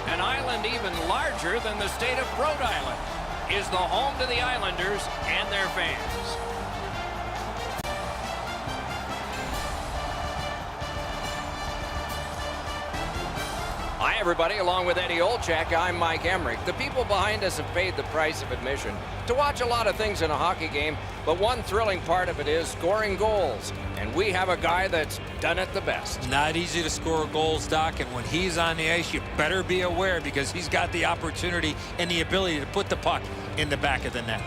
An island even larger than the state of Rhode Island is the home to the Islanders and their fans. Hi, everybody. Along with Eddie Olchak, I'm Mike Emmerich. The people behind us have paid the price of admission to watch a lot of things in a hockey game, but one thrilling part of it is scoring goals. And we have a guy that's done it the best. Not easy to score goals, Doc, and when he's on the ice, you better be aware because he's got the opportunity and the ability to put the puck in the back of the net.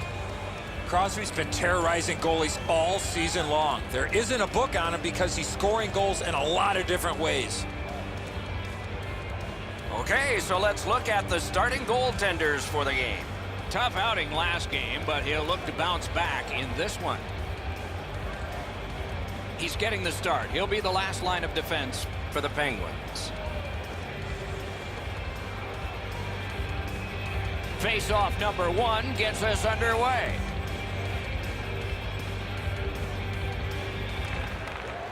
Crosby's been terrorizing goalies all season long. There isn't a book on him because he's scoring goals in a lot of different ways. Okay, so let's look at the starting goaltenders for the game. Tough outing last game, but he'll look to bounce back in this one. He's getting the start. He'll be the last line of defense for the Penguins. Face-off number 1 gets us underway.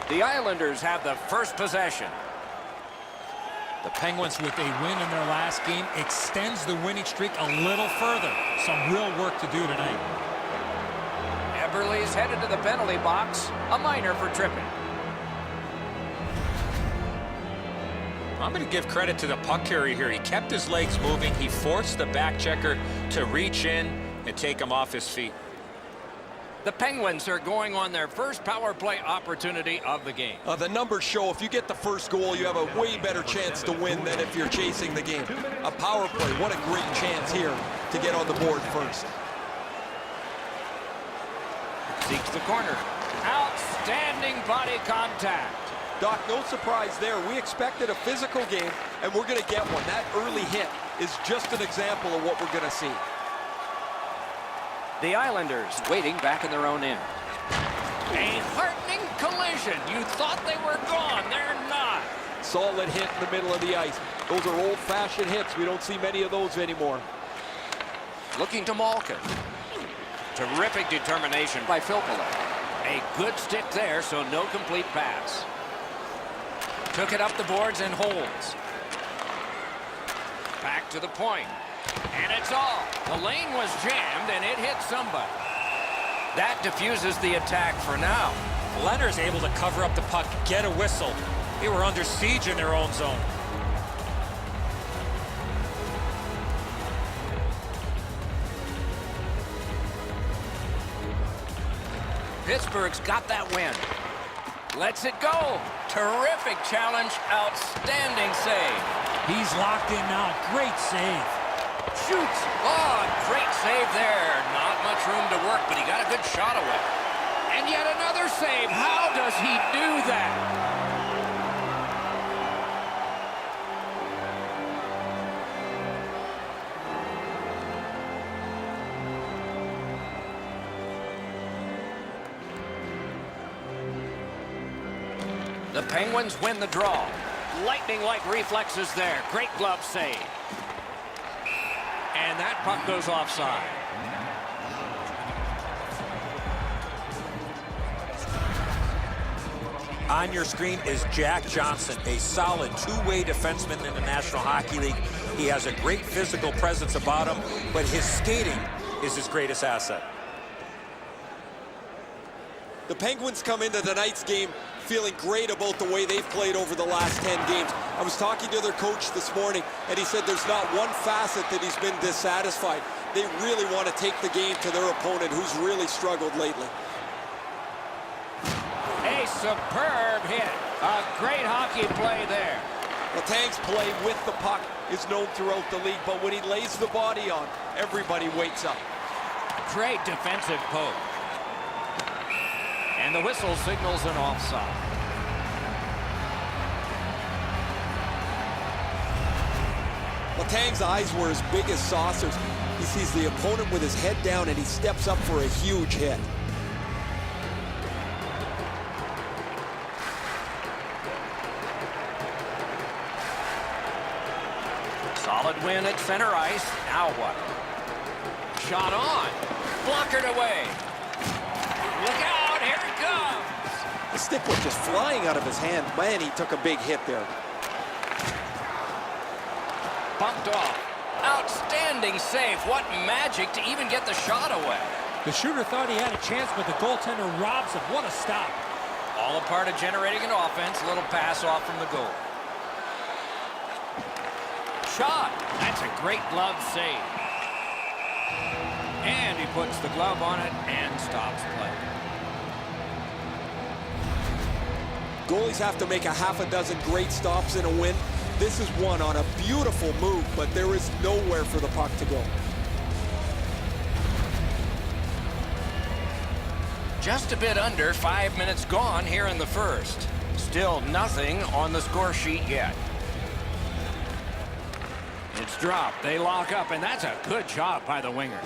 The Islanders have the first possession. The Penguins, with a win in their last game, extends the winning streak a little further. Some real work to do tonight. Eberle's headed to the penalty box. A minor for tripping. I'm going to give credit to the puck carrier here. He kept his legs moving. He forced the back checker to reach in and take him off his feet. The Penguins are going on their first power play opportunity of the game. The numbers show if you get the first goal, you have a way better chance to win than if you're chasing the game. A power play, what a great chance here to get on the board first. Seeks the corner. Outstanding body contact. Doc, no surprise there. We expected a physical game, and we're going to get one. That early hit is just an example of what we're going to see. The Islanders waiting back in their own end. A heartening collision. You thought they were gone. They're not. Solid hit in the middle of the ice. Those are old-fashioned hits. We don't see many of those anymore. Looking to Malkin. Terrific determination by Filppula. A good stick there, so no complete pass. Took it up the boards and holds. Back to the point. And it's all. The lane was jammed, and it hit somebody. That diffuses the attack for now. Leonard's able to cover up the puck, get a whistle. They were under siege in their own zone. Pittsburgh's got that win. Lets it go. Terrific challenge. Outstanding save. He's locked in now. Great save. Shoots. Oh, great save there. Not much room to work, but he got a good shot away. And yet another save. How does he do that? The Penguins win the draw. Lightning-like reflexes there. Great glove save. And that puck goes offside. On your screen is Jack Johnson, a solid two-way defenseman in the National Hockey League. He has a great physical presence about him, but his skating is his greatest asset. The Penguins come into tonight's game feeling great about the way they've played over the last 10 games. I was talking to their coach this morning, and he said there's not one facet that he's been dissatisfied. They really want to take the game to their opponent, who's really struggled lately. A superb hit. A great hockey play there. Letang's play with the puck is known throughout the league, but when he lays the body on, everybody wakes up. Great defensive poke. And the whistle signals an offside. Letang's eyes were as big as saucers. He sees the opponent with his head down, and he steps up for a huge hit. Solid win at center ice. Now what? Shot on. Blockered away. Look out. Here it comes. The stick was just flying out of his hand. Man, he took a big hit there. bumped off. Outstanding save. What magic to even get the shot away. The shooter thought he had a chance, but the goaltender robs him. What a stop. All a part of generating an offense. A little pass off from the goal. Shot. That's a great glove save. And he puts the glove on it and stops play. Goalies have to make a half a dozen great stops in a win. This is one on a beautiful move, but there is nowhere for the puck to go. Just a bit under 5 minutes gone here in the first. Still nothing on the score sheet yet. It's dropped. They lock up, and that's a good job by the winger.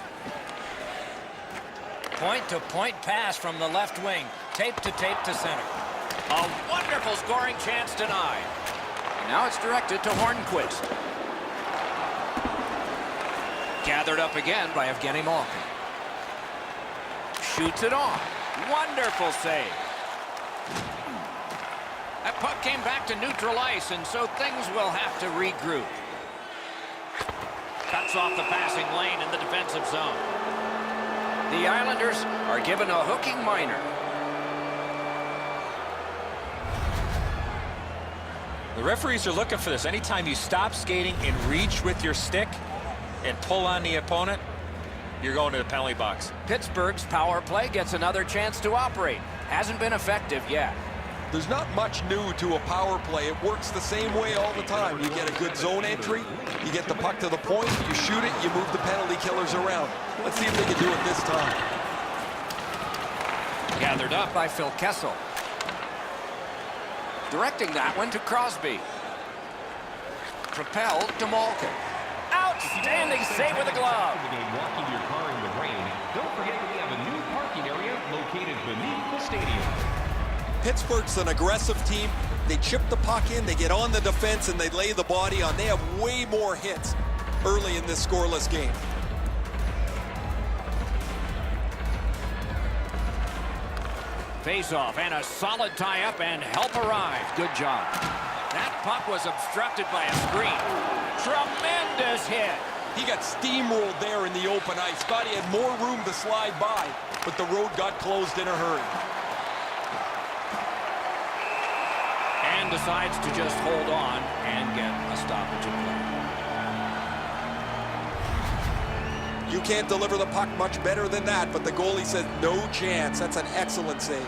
Point-to-point pass from the left wing. Tape to center. A wonderful scoring chance denied. Now it's directed to Hornquist. Gathered up again by Evgeny Malkin. Shoots it on. Wonderful save. That puck came back to neutral ice, and so things will have to regroup. Cuts off the passing lane in the defensive zone. The Islanders are given a hooking minor. The referees are looking for this. Anytime you stop skating and reach with your stick and pull on the opponent, you're going to the penalty box. Pittsburgh's power play gets another chance to operate. Hasn't been effective yet. There's not much new to a power play. It works the same way all the time. You get a good zone entry, you get the puck to the point, you shoot it, you move the penalty killers around. Let's see if they can do it this time. Gathered up by Phil Kessel. Directing that one to Crosby. Propelled to Malkin. Outstanding save with the glove. Walking your car in the rain. Don't forget we have a new parking area located beneath the stadium. Pittsburgh's an aggressive team. They chip the puck in, they get on the defense, and they lay the body on. They have way more hits early in this scoreless game. Face-off and a solid tie-up, and help arrive. Good job. That puck was obstructed by a screen. Tremendous hit. He got steamrolled there in the open ice. Thought he had more room to slide by, but the road got closed in a hurry. And decides to just hold on and get a stoppage of play. You can't deliver the puck much better than that, but the goalie said no chance. That's an excellent save.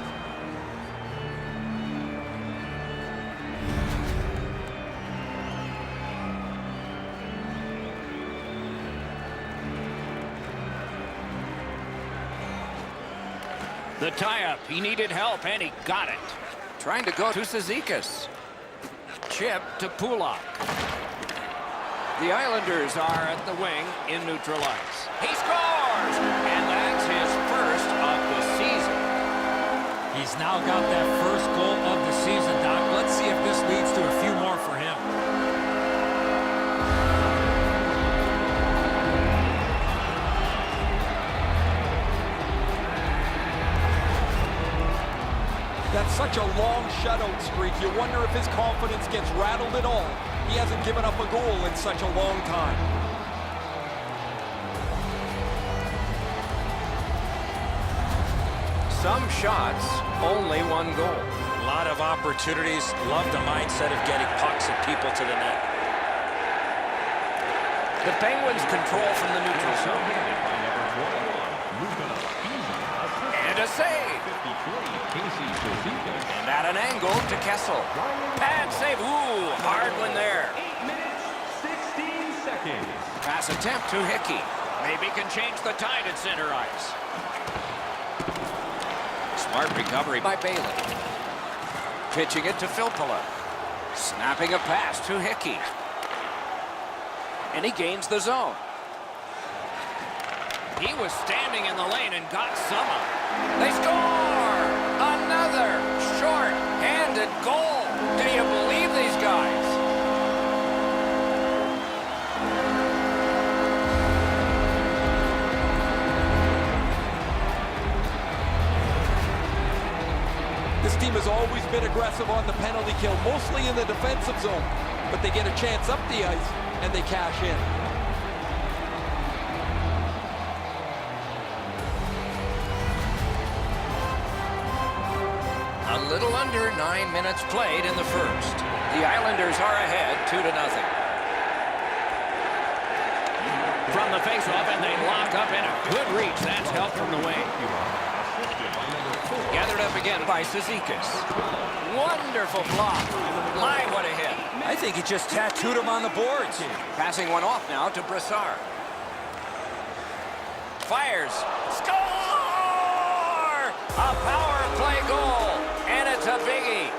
The tie-up. He needed help, and he got it. Trying to go to Cizikas. Chip to Pulak. The Islanders are at the wing in neutral ice. He scores! And that's his first of the season. He's now got that first goal of the season, Doc. Let's see if this leads to a few more for him. That's such a long shutout streak. You wonder if his confidence gets rattled at all. He hasn't given up a goal in such a long time. Some shots, only one goal. A lot of opportunities. Love the mindset of getting pucks and people to the net. The Penguins control from the neutral zone. And a save. And at an angle to Kessel. Pad save. Ooh, hard one there. 8 minutes, 16 seconds. Pass attempt to Hickey. Maybe can change the tide at center ice. Smart recovery by Bailey. Pitching it to Filppula. Snapping a pass to Hickey. And he gains the zone. He was standing in the lane and got some of it. They score! Another short-handed goal. Do you believe these guys? This team has always been aggressive on the penalty kill, mostly in the defensive zone. But they get a chance up the ice, and they cash in. A little under 9 minutes played in the first. The Islanders are ahead 2-0. From the faceoff, and they lock up in a good reach. That's help from the wing. Gathered up again by Cizikas. Wonderful block. My, what a hit. I think he just tattooed him on the boards. Passing one off now to Brassard. Fires. Score! A power play goal. And it's a biggie.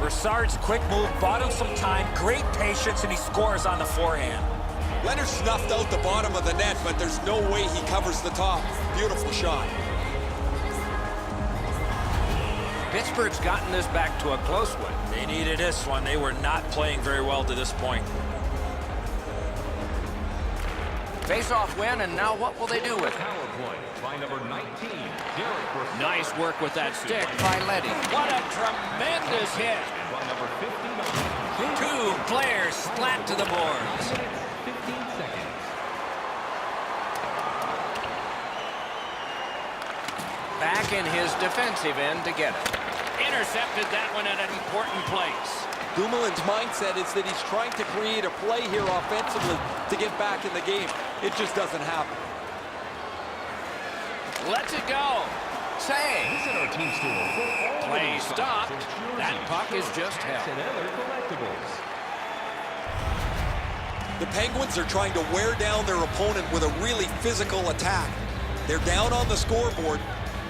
Brassard's quick move bought him some time, great patience, and he scores on the forehand. Leonard snuffed out the bottom of the net, but there's no way he covers the top. Beautiful shot. Pittsburgh's gotten this back to a close one. They needed this one. They were not playing very well to this point. Face-off win, and now what will they do with it? Power play by number 19, Derek Brassard. Nice work with that stick. By Letty. What a tremendous hit. And by number 59, Two players splat to the boards. 15 seconds. Back in his defensive end to get it. Intercepted that one at an important place. Dumoulin's mindset is that he's trying to create a play here offensively to get back in the game. It just doesn't happen. Lets it go. Save. Visit our team store for all Play the stopped. socks, jerseys, That puck is shirts, just hats, held. and other collectibles. The Penguins are trying to wear down their opponent with a really physical attack. They're down on the scoreboard,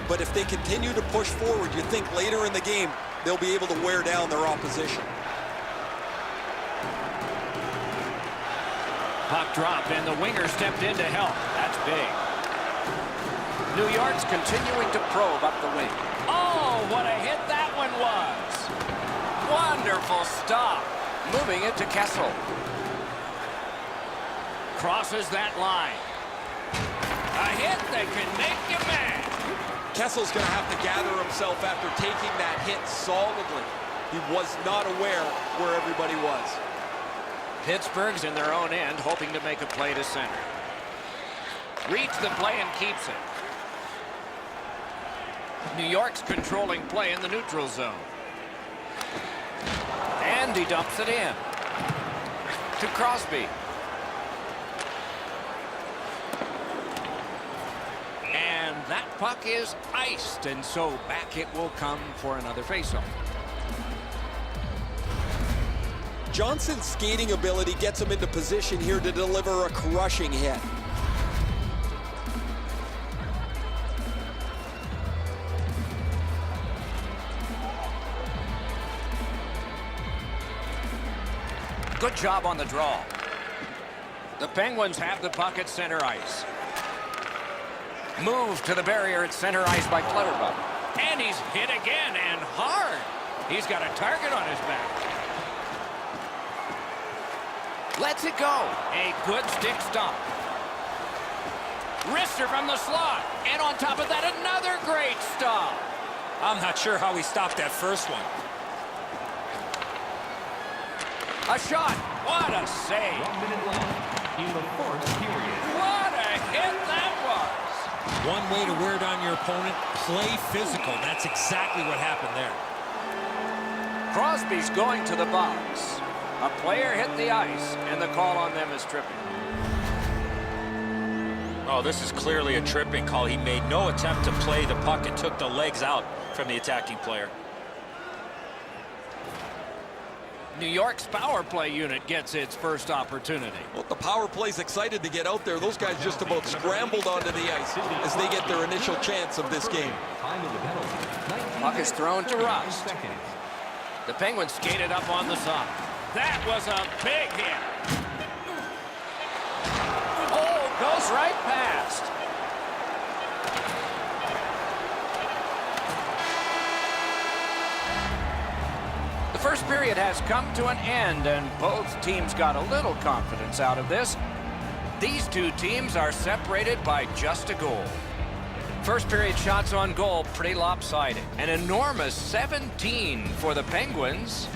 but if they continue to push forward, you think later in the game they'll be able to wear down their opposition. Puck dropped, and the winger stepped in to help. That's big. New York's continuing to probe up the wing. Oh, what a hit that one was. Wonderful stop. Moving it to Kessel. Crosses that line. A hit that can make you mad. Kessel's going to have to gather himself after taking that hit solidly. He was not aware where everybody was. Pittsburgh's in their own end, hoping to make a play to center. Reads the play and keeps it. New York's controlling play in the neutral zone. And he dumps it in. To Crosby. And that puck is iced, and so back it will come for another faceoff. Johnson's skating ability gets him into position here to deliver a crushing hit. Good job on the draw. The Penguins have the puck at center ice. Move to the barrier at center ice by Clutterbuck. And he's hit again, and hard. He's got a target on his back. Lets it go. A good stick stop. Wrister from the slot. And on top of that, another great stop. I'm not sure how he stopped that first one. A shot. What a save. 1 minute left in the first period. What a hit that was. One way to wear down your opponent, play physical. That's exactly what happened there. Crosby's going to the box. A player hit the ice, and the call on them is tripping. Oh, this is clearly a tripping call. He made no attempt to play the puck and took the legs out from the attacking player. New York's power play unit gets its first opportunity. Well, the power play's excited to get out there. Those guys just about scrambled onto the ice as they get their initial chance of this game. Time of the penalty, 19 Puck is thrown to Rust. seconds. The Penguins skated up on the side. That was a big hit. Oh, goes right past. first period has come to an end, and both teams got a little confidence out of this. These two teams are separated by just a goal. First period shots on goal, pretty lopsided. An enormous 17 for the Penguins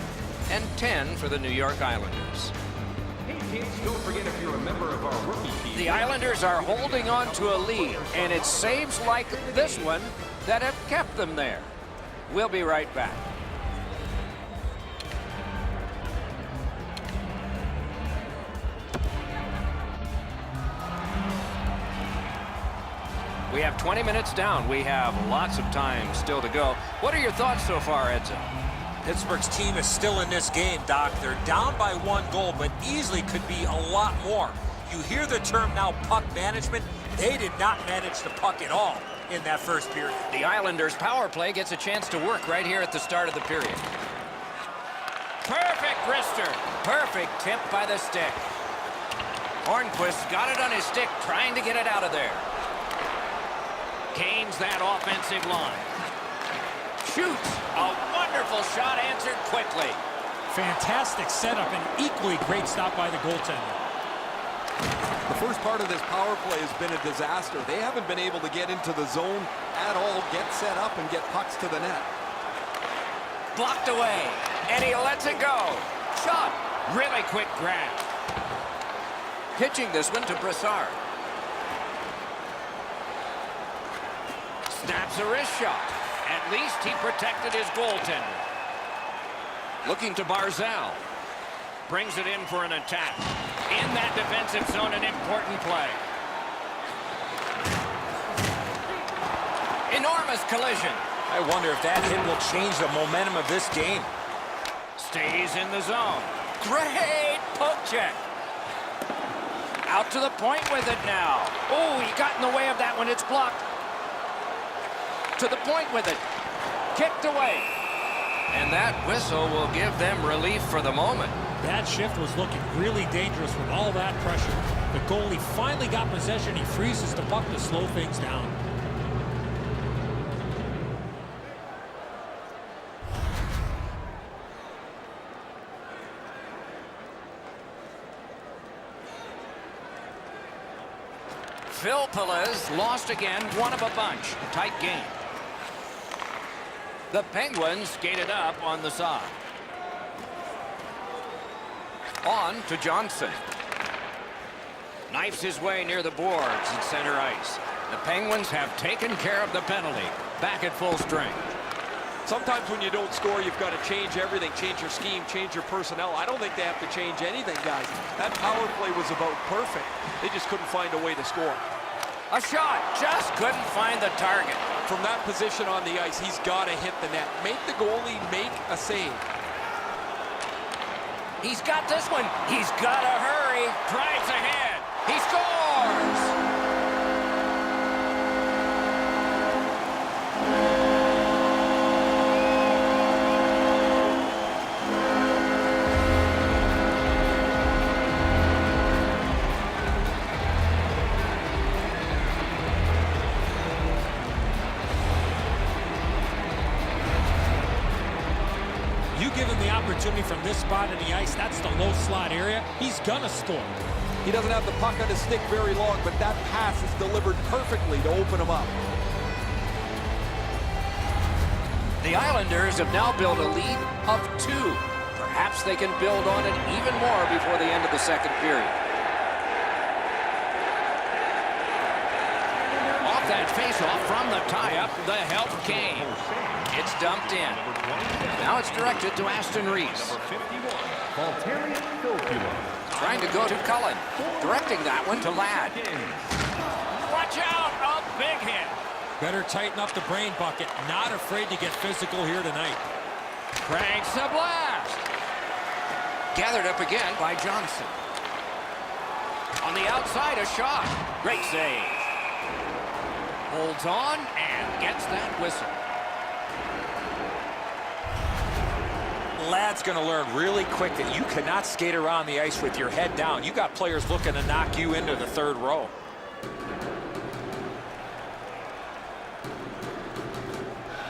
and 10 for the New York Islanders. Hey kids, don't forget if you're a member of our rookie team. The Islanders are holding on to a lead, and it's saves like this one that have kept them there. We'll be right back. We have 20 minutes down. We have lots of time still to go. What are your thoughts so far, Edzo? Pittsburgh's team is still in this game, Doc. They're down by 1 goal, but easily could be a lot more. You hear the term now, puck management. They did not manage the puck at all in that first period. The Islanders' power play gets a chance to work right here at the start of the period. Perfect wrister. Perfect tip by the stick. Hornquist's got it on his stick, trying to get it out of there. Gains that offensive line. Shoots. A wonderful shot answered quickly. Fantastic setup and equally great stop by the goaltender. The first part of this power play has been a disaster. They haven't been able to get into the zone at all, get set up, and get pucks to the net. Blocked away, and he lets it go. Shot. Really quick grab. Pitching this one to Brassard. Snaps a wrist shot. At least he protected his goaltender. Looking to Barzal. Brings it in for an attack. In that defensive zone, an important play. Enormous collision. I wonder if that hit will change the momentum of this game. Stays in the zone. Great poke check. Out to the point with it now. Oh, he got in the way of that one. It's blocked. To the point with it. Kicked away. And that whistle will give them relief for the moment. That shift was looking really dangerous with all that pressure. The goalie finally got possession. He freezes the puck to slow things down. Phil Pelez lost again, one of a bunch. Tight game. The Penguins skated up on the side. On to Johnson. Knifes his way near the boards at center ice. The Penguins have taken care of the penalty. Back at full strength. Sometimes when you don't score, you've got to change everything, change your scheme, change your personnel. I don't think they have to change anything, guys. That power play was about perfect. They just couldn't find a way to score. A shot, just couldn't find the target. From that position on the ice, he's got to hit the net. Make the goalie make a save. He's got this one. He's got to hurry. Drives ahead. He scores! You give him the opportunity from this spot in the ice, that's the low slot area, he's gonna score. He doesn't have the puck on his stick very long, but that pass is delivered perfectly to open him up. The Islanders have now built a lead of 2. Perhaps they can build on it even more before the end of the second period. Off that faceoff from the tie-up, the help came. It's dumped in. Now it's directed to Aston Reese. Trying to go to Cullen. Directing that one to Ladd. Watch out! A big hit. Better tighten up the brain bucket. Not afraid to get physical here tonight. Cranks a blast. Gathered up again by Johnson. On the outside, a shot. Great save. Holds on and gets that whistle. Ladd's going to learn really quick that you cannot skate around the ice with your head down. You got players looking to knock you into the third row.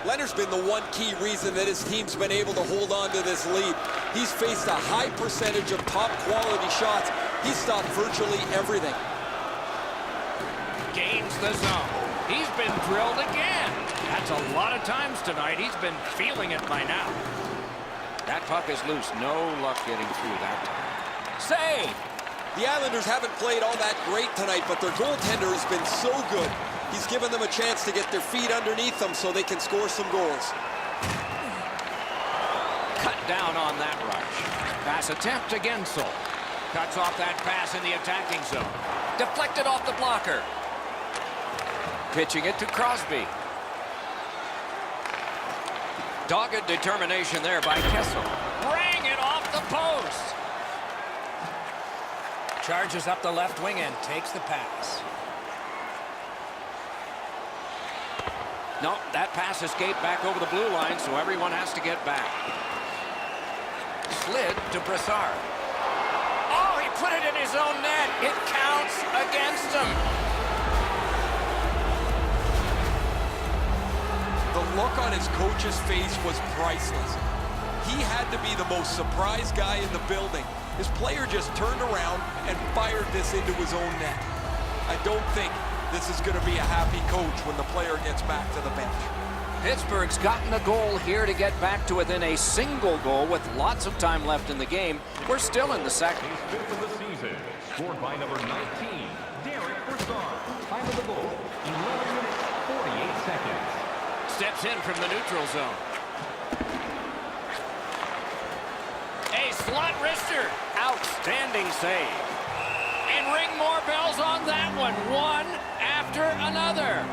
Leonard's been the one key reason that his team's been able to hold on to this lead. He's faced a high percentage of top quality shots. He's stopped virtually everything. Gains the zone. He's been drilled again. That's a lot of times tonight. He's been feeling it by now. That puck is loose. No luck getting through that time. Save! The Islanders haven't played all that great tonight, but their goaltender has been so good. He's given them a chance to get their feet underneath them so they can score some goals. Cut down on that rush. Pass attempt again, Sol. Cuts off that pass in the attacking zone. Deflected off the blocker. Pitching it to Crosby. Dogged determination there by Kessel. Rang it off the post. Charges up the left wing and takes the pass. No, that pass escaped back over the blue line, so everyone has to get back. Slid to Brassard. Oh, he put it in his own net. It counts against him. The look on his coach's face was priceless. He had to be the most surprised guy in the building. His player just turned around and fired this into his own net. I don't think this is going to be a happy coach when the player gets back to the bench. Pittsburgh's gotten a goal here to get back to within a single goal with lots of time left in the game. We're still in the second. His fifth of the season, scored by number 19, Derek Brassard. Time of the goal, 11 minutes, 48 seconds. Steps in from the neutral zone. A slot wrister. Outstanding save. And ring more bells on that one. One after another.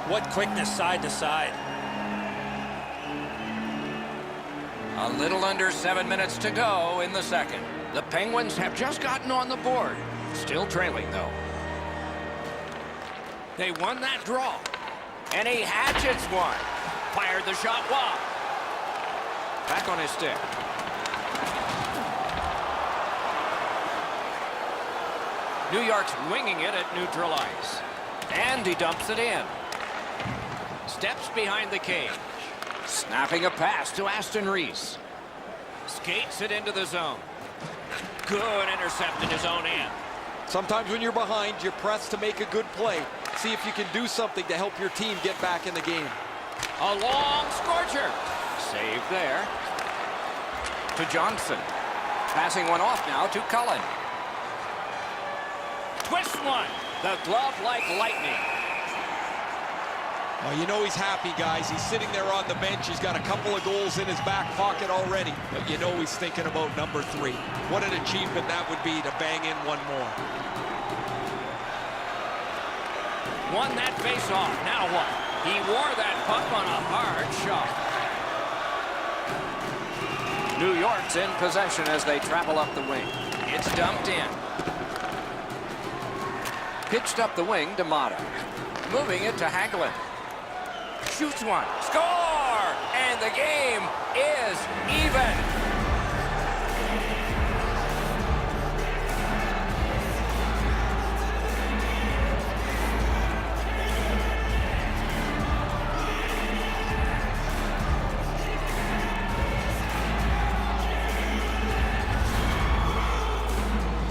What quickness side to side. A little under 7 minutes to go in the second. The Penguins have just gotten on the board. Still trailing, though. They won that draw. And he hatchets one. Fired the shot wide. Back on his stick. New York's winging it at neutral ice. And he dumps it in. Steps behind the cage. Snapping a pass to Aston Reese. Skates it into the zone. Good intercept in his own end. Sometimes when you're behind, you're pressed to make a good play. See if you can do something to help your team get back in the game. A long scorcher. Save there. To Johnson. Passing one off now to Cullen. Twist one. The glove like lightning. Well, you know he's happy, guys. He's sitting there on the bench. He's got a couple of goals in his back pocket already. But you know he's thinking about number 3. What an achievement that would be to bang in one more. Won that face off. Now what? He wore that puck on a hard shot. New York's in possession as they travel up the wing. It's dumped in. Pitched up the wing to Mata. Moving it to Hagelin. Shoots one. Score! And the game is even.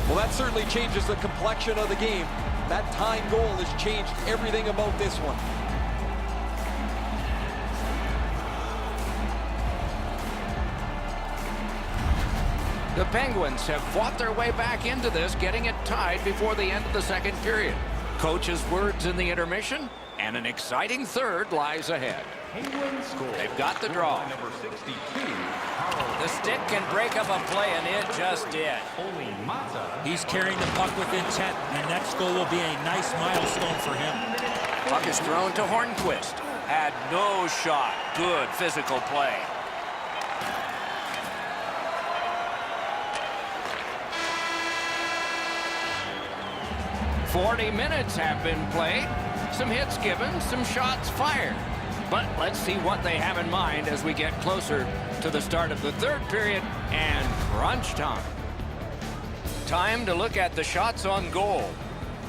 Well, that certainly changes the complexion of the game. That tying goal has changed everything about this one. The Penguins have fought their way back into this, getting it tied before the end of the second period. Coach's words in the intermission, and an exciting third lies ahead. Penguins score. They've got the draw. By number 62, The stick can break up a play, and it just did. Only Mata. He's carrying the puck with intent, and next goal will be a nice milestone for him. Puck is thrown to Hornquist. Had no shot. Good physical play. "40 minutes have been played. Some hits given, some shots fired. But let's see what they have in mind as we get closer to the start of the third period and crunch time. Time to look at the shots on goal.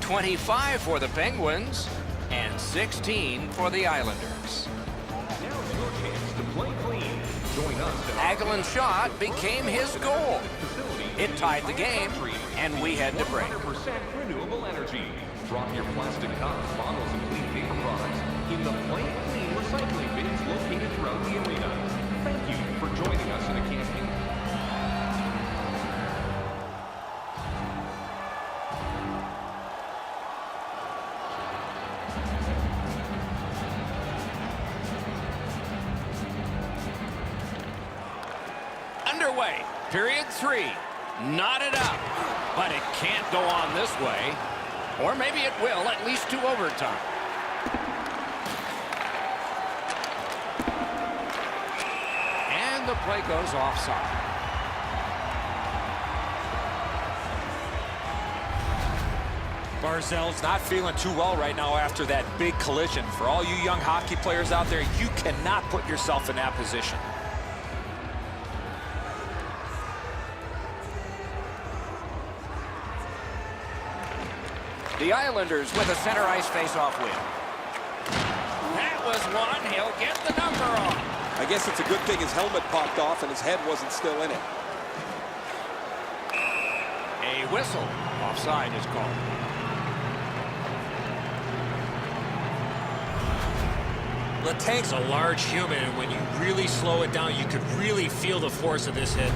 25 for the Penguins and 16 for the Islanders. Now your chance to play clean. Join us at Hagelin's shot became his goal. facility. It tied the game, and we had to break. 100% renewable energy. Drop your plastic cups, bottles, and clean paper products in the Play Clean recycling bins located throughout the arena. Thank you for joining us in a campaign. Underway. Period 3. Knotted up. But it can't go on this way. Or maybe it will, at least to overtime. And the play goes offside. Barzal's not feeling too well right now after that big collision. For all you young hockey players out there, you cannot put yourself in that position. The Islanders with a center ice face-off win. That was one. He'll get the number off. I guess it's a good thing his helmet popped off and his head wasn't still in it. A whistle. Offside is called. Letang's a large human, and when you really slow it down, you could really feel the force of this hit.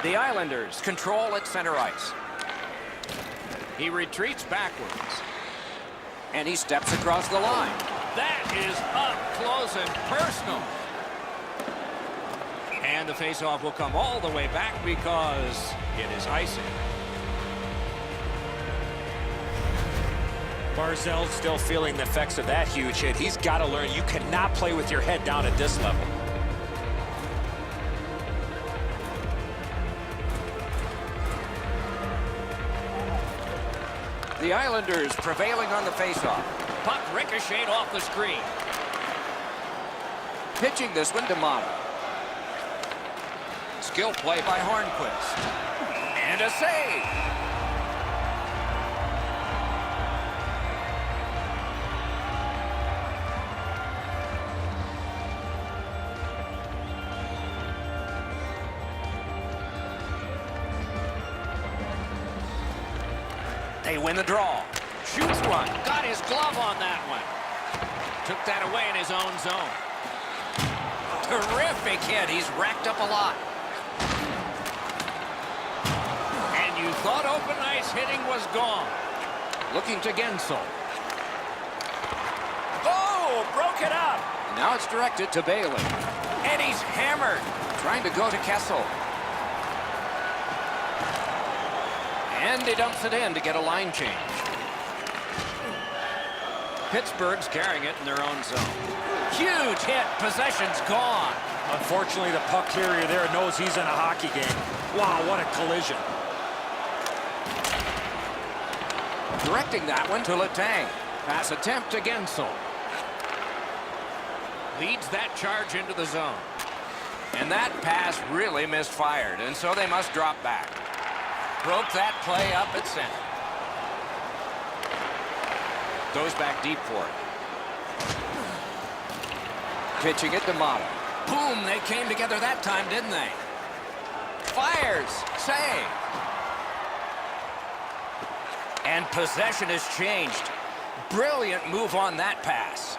The Islanders control at center ice. He retreats backwards. And he steps across the line. That is up close and personal. And the faceoff will come all the way back because it is icing. Barzal's still feeling the effects of that huge hit. He's got to learn you cannot play with your head down at this level. The Islanders prevailing on the faceoff. Puck ricocheted off the screen. Pitching this one to Mata. Skill play by Hornquist. And a save. They win the draw. Shoots one. Got his glove on that one. Took that away in his own zone. Terrific hit. He's racked up a lot. And you thought open ice hitting was gone. Looking to Gensel. Oh, broke it up. And now it's directed to Bailey. And he's hammered. Trying to go to Kessel. And he dumps it in to get a line change. Pittsburgh's carrying it in their own zone. Huge hit. Possession's gone. Unfortunately, the puck carrier there knows he's in a hockey game. Wow, what a collision. Directing that one to Letang. Pass attempt to Gensel. Leads that charge into the zone. And that pass really misfired, and so they must drop back. Broke that play up at center. Goes back deep for it. Pitching it to Mata. Boom, they came together that time, didn't they? Fires. Save. And possession has changed. Brilliant move on that pass.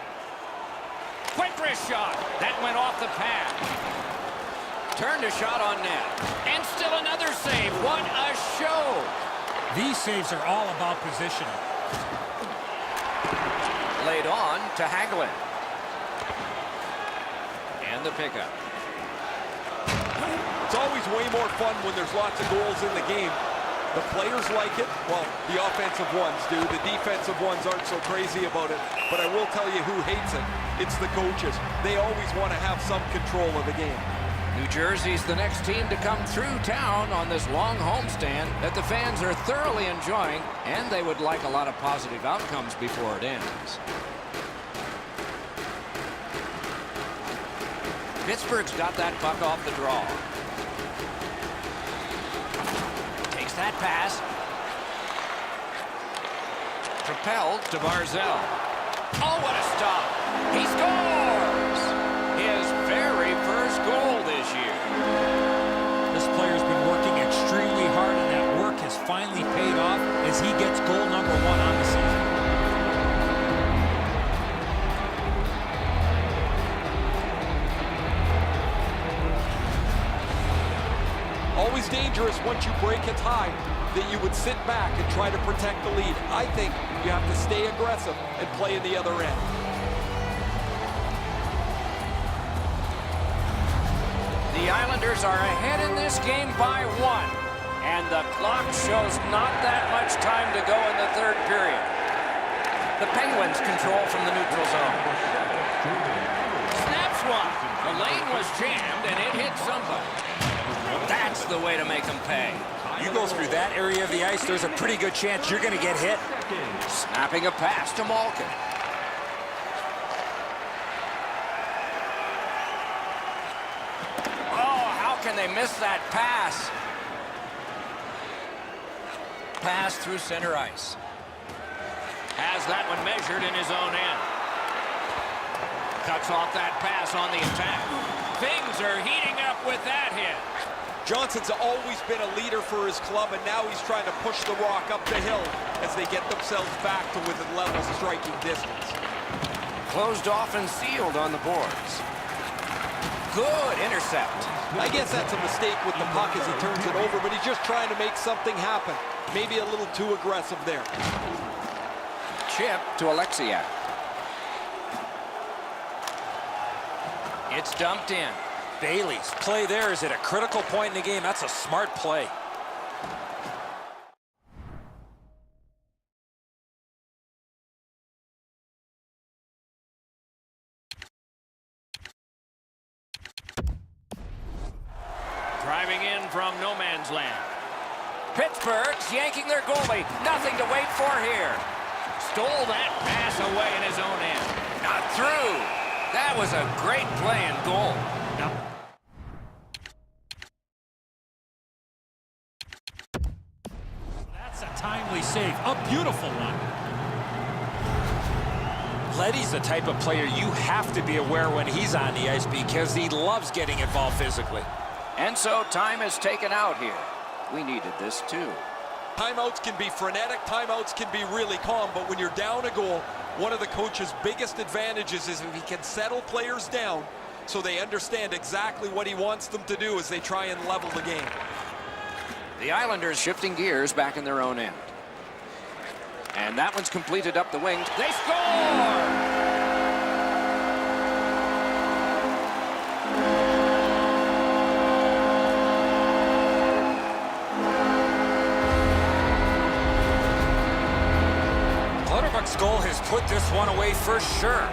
Quick wrist shot. That went off the pad. Turned a shot on net. And still another save. What a show. These saves are all about positioning. Laid on to Hagelin. And the pickup. It's always way more fun when there's lots of goals in the game. The players like it. Well, the offensive ones do. The defensive ones aren't so crazy about it. But I will tell you who hates it. It's the coaches. They always want to have some control of the game. New Jersey's the next team to come through town on this long homestand that the fans are thoroughly enjoying, and they would like a lot of positive outcomes before it ends. Pittsburgh's got that puck off the draw. Takes that pass. Propelled to Barzell. Oh, what a stop. He scores! His very first goal this year. This player's been working extremely hard, and that work has finally paid off as he gets goal number 1 on the season. Always dangerous once you break a tie that you would sit back and try to protect the lead. I think you have to stay aggressive and play in the other end. The Islanders are ahead in this game by 1. And the clock shows not that much time to go in the third period. The Penguins control from the neutral zone. Snaps one. The lane was jammed and it hit somebody. That's the way to make them pay. You go through that area of the ice, there's a pretty good chance you're going to get hit. Snapping a pass to Malkin. Oh, how can they miss that pass? Pass through center ice. Has that one measured in his own end. Cuts off that pass on the attack. Things are heating up with that hit. Johnson's always been a leader for his club, and now he's trying to push the Rock up the hill as they get themselves back to within level striking distance. Closed off and sealed on the boards. Good intercept. I guess that's a mistake with the puck as he turns it over, but he's just trying to make something happen. Maybe a little too aggressive there. Chip to Alexiak. It's dumped in. Bailey's play there is at a critical point in the game. That's a smart play. Driving in from no man's land. Pittsburgh's yanking their goalie. Nothing to wait for here. Stole that pass away in his own end. Not through. That was a great play and goal. That's a timely save. A beautiful one. Leddy's the type of player you have to be aware when he's on the ice because he loves getting involved physically. And so time is taken out here. We needed this too. Timeouts can be frenetic, timeouts can be really calm, but when you're down a goal, one of the coach's biggest advantages is if he can settle players down so they understand exactly what he wants them to do as they try and level the game. The Islanders shifting gears back in their own end. And that one's completed up the wing. They score! Goal has put this one away for sure.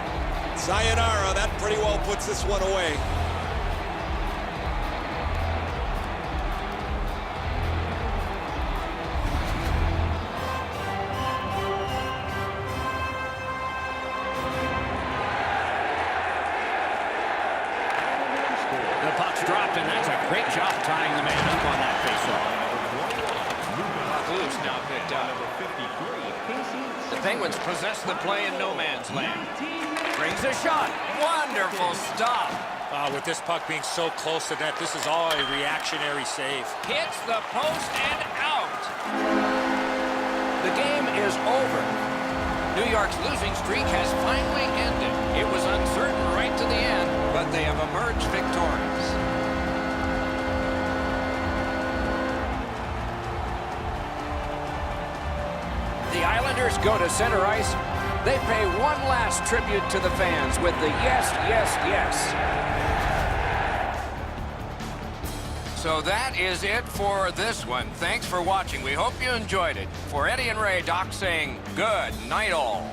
Sayonara, that pretty well puts this one away. The puck's dropped, and that's a great job tying the man up on that faceoff. Puck loose now picked up. The Penguins possess the play in no man's land. Brings a shot. Wonderful stop. With this puck being so close to net, this is all a reactionary save. Hits the post and out. The game is over. New York's losing streak has finally ended. It was uncertain right to the end, but they have emerged victorious. The Islanders go to center ice. They pay one last tribute to the fans with the yes, yes, yes. So that is it for this one. Thanks for watching. We hope you enjoyed it. For Eddie and Ray, Doc saying good night all.